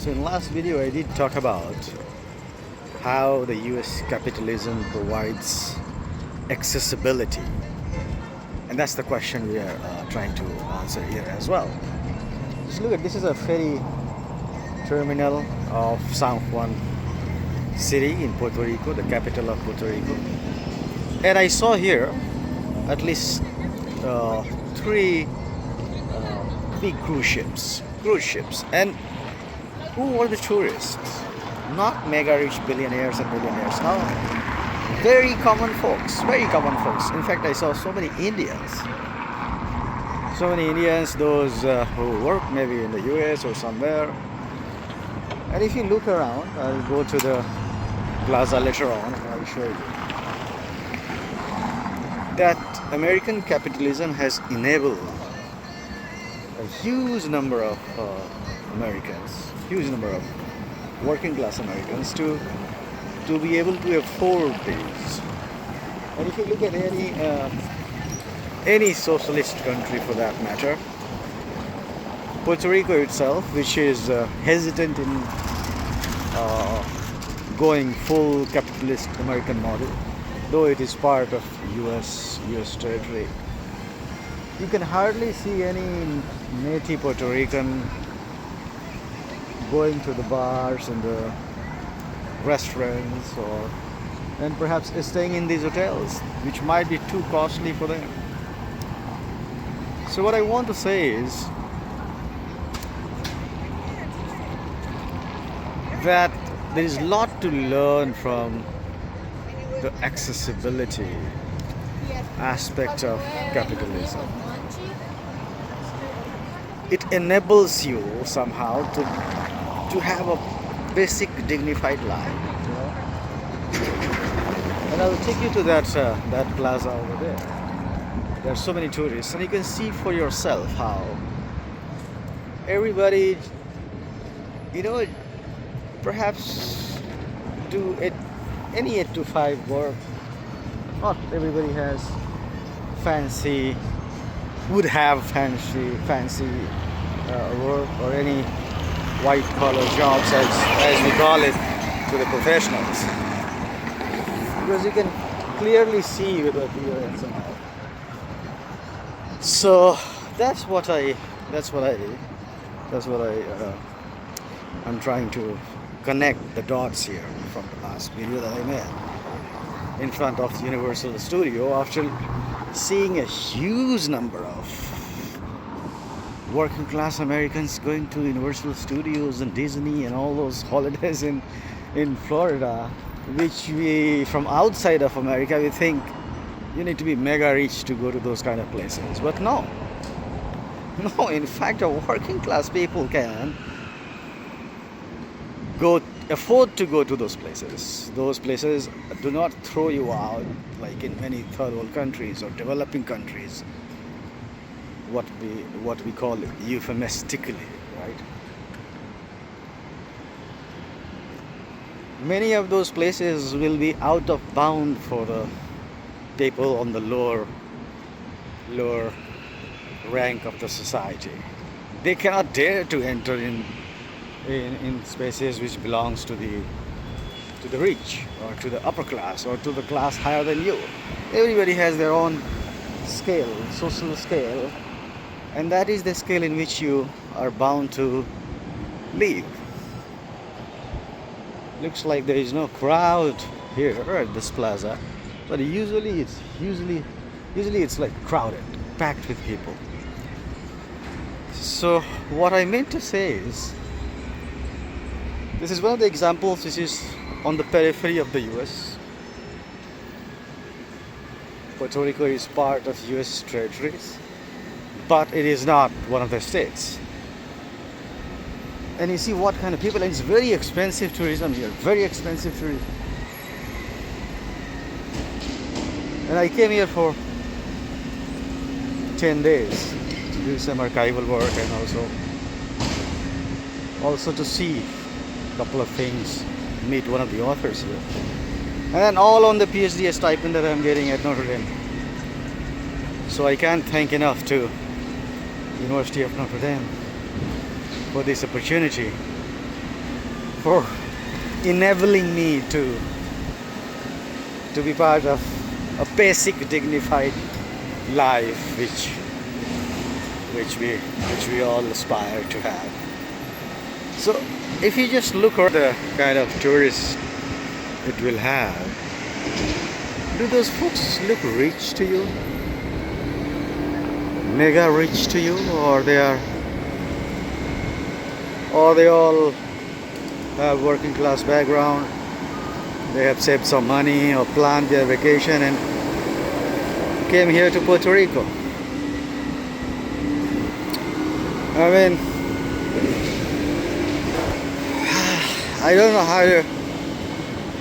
So in last video I did talk about how the US capitalism provides accessibility, and that's the question we are trying to answer here as well. Just look at this is a ferry terminal of San Juan city in Puerto Rico, the capital of Puerto Rico. And I saw here at least three big cruise ships. And who were the tourists? Not mega rich billionaires and millionaires. No, very common folks. Very common folks. In fact, I saw so many Indians. Those who work maybe in the US or somewhere. And if you look around, I'll go to the plaza later on and I'll show you that American capitalism has enabled a huge number of huge number of working class Americans to be able to afford these. And if you look at any socialist country for that matter, Puerto Rico itself, which is hesitant in going full capitalist American model, though it is part of US territory, you can hardly see any native Puerto Rican going to the bars and the restaurants and perhaps staying in these hotels, which might be too costly for them. So what I want to say is that there is a lot to learn from the accessibility aspect of capitalism. It enables you somehow to have a basic dignified life, you know? And I will take you to that plaza over there. There are so many tourists, and you can see for yourself how everybody, perhaps do any 8 to 5 work. Not everybody would have fancy work or any white collar jobs as we call it to the professionals, because you can clearly see with what you are somehow. So that's what I did. I'm trying to connect the dots here from the last video that I made in front of the Universal Studio after seeing a huge number of working class Americans going to Universal Studios and Disney and all those holidays in Florida, which we from outside of America we think you need to be mega rich to go to those kind of places. But no, in fact a working class people can afford to go to those places. Those places do not throw you out like in many third world countries or developing countries, what we call it euphemistically, right? Many of those places will be out of bound for the people on the lower rank of the society. They cannot dare to enter in spaces which belongs to the rich or to the upper class or to the class higher than you. Everybody has their own scale, social scale, and that is the scale in which you are bound to live. Looks like there is no crowd here at this plaza, but usually it's like crowded, packed with people. So what I meant to say is, this is one of the examples which is on the periphery of the US. Puerto Rico is part of US territories, but it is not one of the states. And you see what kind of people, and it's very expensive tourism here, very expensive tourism. And I came here for 10 days to do some archival work and also to see couple of things, meet one of the authors here, and then all on the PhD stipend that I'm getting at Notre Dame. So I can't thank enough to University of Notre Dame for this opportunity for enabling me to be part of a basic dignified life which we all aspire to have. So if you just look at the kind of tourists it will have, do those folks look rich to you? Mega rich to you? Or they all have working class background, they have saved some money or planned their vacation and came here to Puerto Rico. I mean, I don't know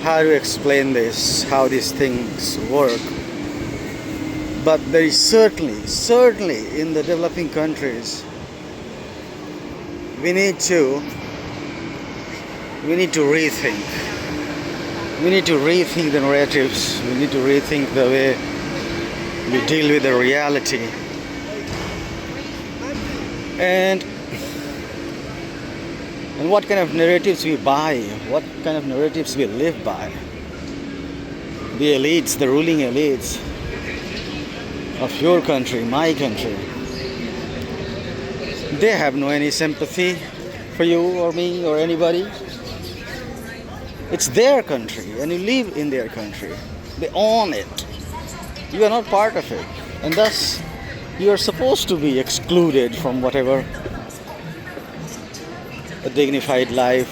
how to explain this, how these things work, but there is certainly in the developing countries we need to rethink. We need to rethink the narratives. We need to rethink the way we deal with the reality. And what kind of narratives we buy, what kind of narratives we live by. The elites, the ruling elites of your country, my country, they have no any sympathy for you or me or anybody. It's their country and you live in their country. They own it. You are not part of it. And thus, you are supposed to be excluded from whatever a dignified life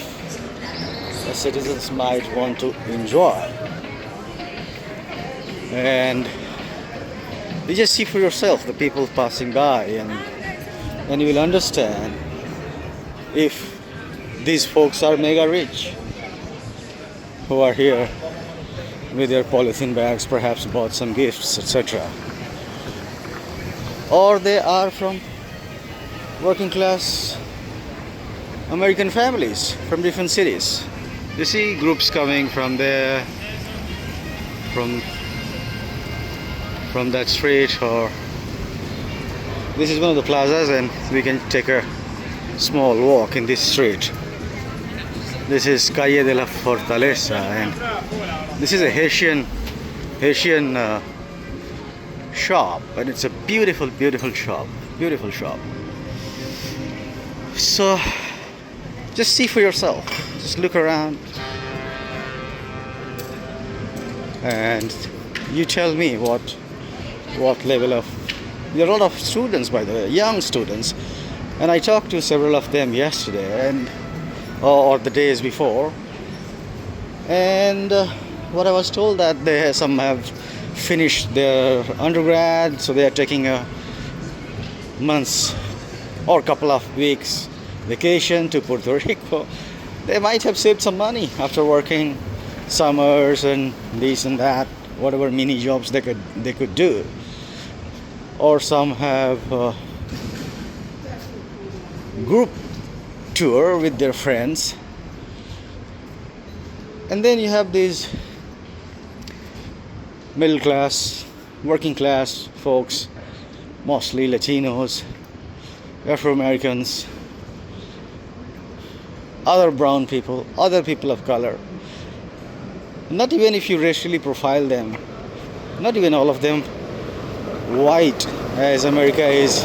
the citizens might want to enjoy. And you just see for yourself the people passing by and you will understand if these folks are mega rich who are here with their polythene bags, perhaps bought some gifts, etc. Or they are from working class American families from different cities. You see groups coming from there, from that street, or this is one of the plazas and we can take a small walk in this street. This is Calle de la Fortaleza and this is a Haitian shop, and it's a beautiful shop. So just see for yourself, just look around and you tell me what level of. There are a lot of students, by the way, young students, and I talked to several of them yesterday and or the days before, and what I was told that some have finished their undergrad, so they are taking a month's or couple of weeks vacation to Puerto Rico. They might have saved some money after working summers and this and that, whatever mini jobs they could do. Or some have group tour with their friends. And then you have these middle class, working class folks, mostly Latinos, Afro-Americans, other brown people, other people of color. Not even if you racially profile them, not even all of them white, as America is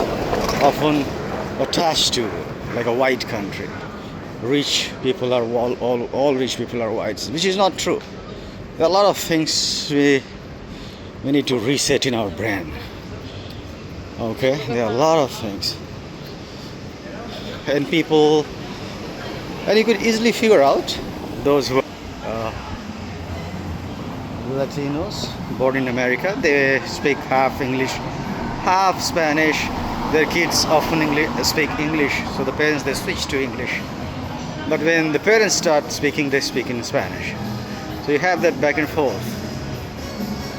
often attached to, like a white country. Rich people are all rich people are whites, which is not true. There are a lot of things we need to reset in our brain. Okay, there are a lot of things, and you could easily figure out those who are Latinos born in America. They speak half English, half Spanish. Their kids often speak English, so the parents they switch to English. But when the parents start speaking, they speak in Spanish. So you have that back and forth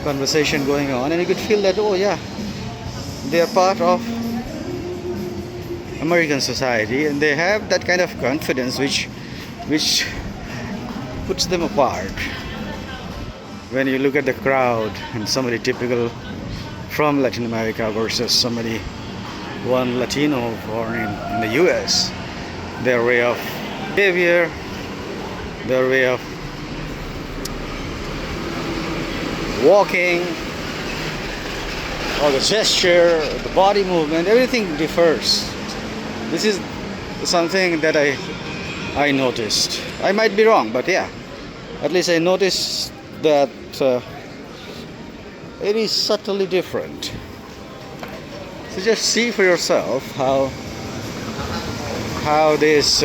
conversation going on, and you could feel that, oh yeah, they are part of American society, and they have that kind of confidence which puts them apart. When you look at the crowd and somebody typical from Latin America versus one Latino born in the US, their way of behavior, their way of walking, or the gesture, the body movement, everything differs. This is something that I noticed. I might be wrong, but yeah, at least I noticed that it is subtly different. So just see for yourself how this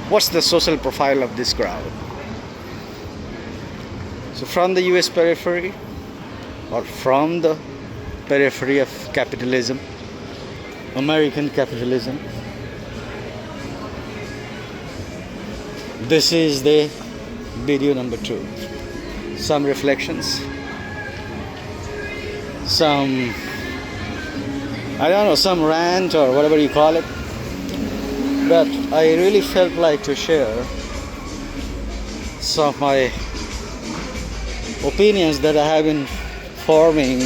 what's the social profile of this crowd. So from the US periphery, or from the periphery of capitalism, American capitalism, this is the video number 2. Some reflections, some, I don't know, some rant or whatever you call it, but I really felt like to share some of my opinions that I have been forming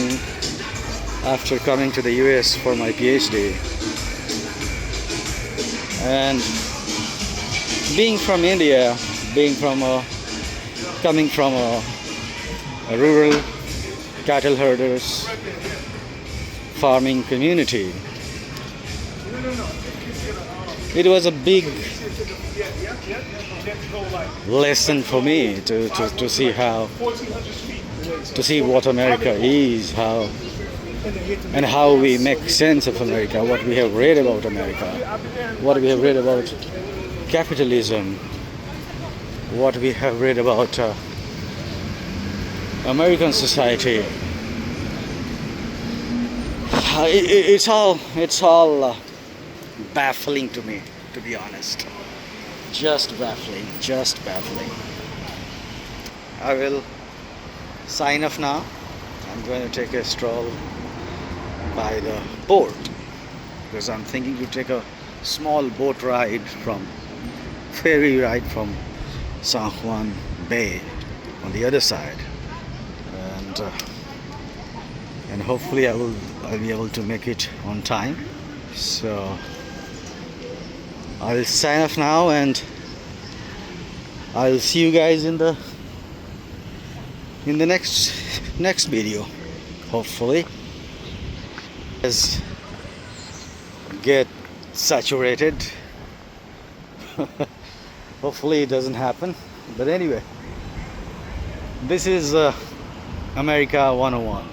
after coming to the US for my PhD. And being from India, coming from a rural cattle herders farming community, it was a big lesson for me to see what America is, how we make sense of America, what we have read about America, what we have read about capitalism, what we have read about American society. It's all baffling to me, to be honest. Just baffling. I will sign off now. I'm going to take a stroll by the port because I'm thinking to take a small boat ride ferry ride from San Juan Bay on the other side, and hopefully I'll be able to make it on time. So I'll sign off now, and I'll see you guys in the next video. Hopefully, as get saturated. Hopefully it doesn't happen. But anyway, this is America 101.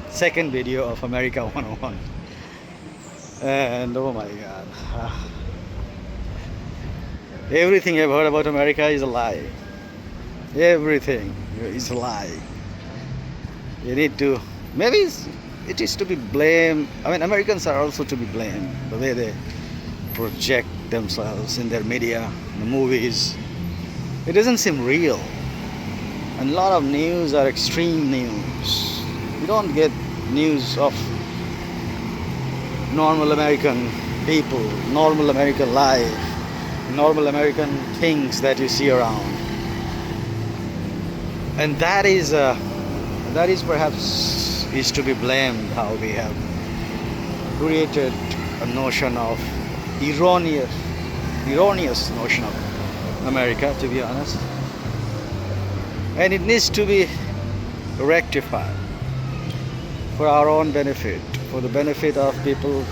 Second video of America 101. And oh my god. Everything I've heard about America is a lie. Everything is a lie. You need to, maybe it is to be blamed. I mean, Americans are also to be blamed. The way they project themselves in their media, in the movies, it doesn't seem real. And a lot of news are extreme news. You don't get news of normal American people, normal American life, normal American things that you see around. And that is perhaps is to be blamed, how we have created a notion of erroneous notion of America, to be honest. And it needs to be rectified for our own benefit, for the benefit of people,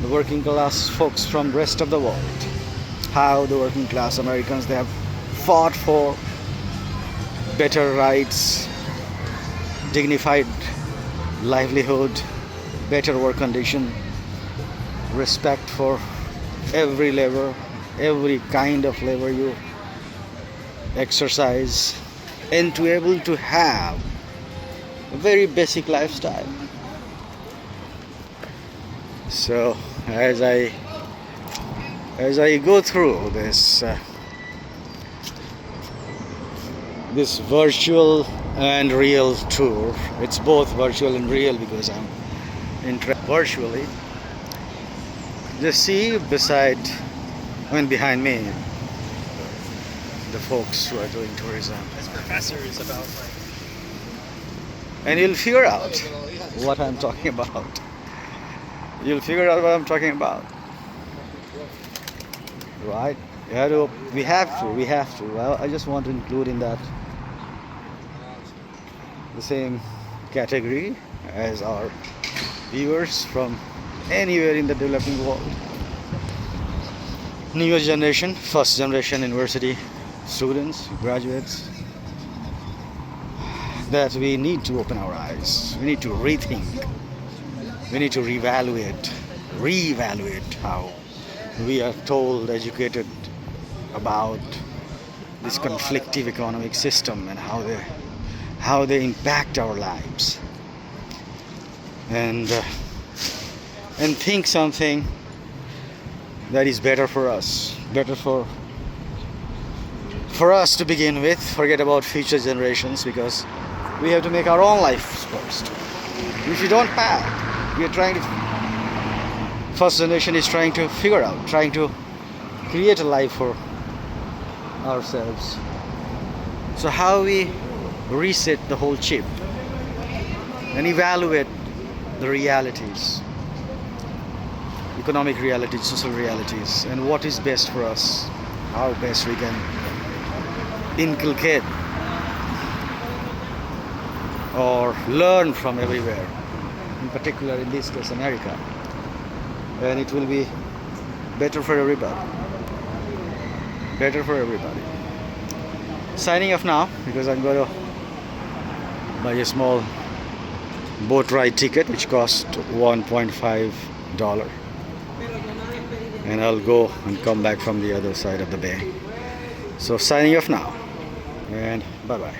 the working class folks from the rest of the world. How the working class Americans, they have fought for better rights, dignified livelihood, better work condition, respect for every labor, every kind of labor you exercise, and to be able to have a very basic lifestyle. So as I go through this virtual and real tour, it's both virtual and real because I'm virtually, just see behind me, the folks who are doing tourism. This professor is about And you'll figure out what I'm talking about. You'll figure out what I'm talking about. Right? We have to. I just want to include in that the same category as our viewers from anywhere in the developing world. Newer generation, first generation university students, graduates, that we need to open our eyes. We need to rethink. We need to reevaluate how we are told, educated about this conflictive economic system and how they impact our lives, and think something that is better for us, better for us to begin with. Forget about future generations, because we have to make our own life first. If we don't pack, we are trying to. First generation is trying to figure out, trying to create a life for ourselves. So how we reset the whole chip and evaluate the realities, economic realities, social realities, and what is best for us, how best we can inculcate or learn from everywhere, in particular in this case America, and it will be better for everybody. Better for everybody. Signing off now, because I'm going to buy a small boat ride ticket which cost $1.5, and I'll go and come back from the other side of the bay. So signing off now, and bye bye.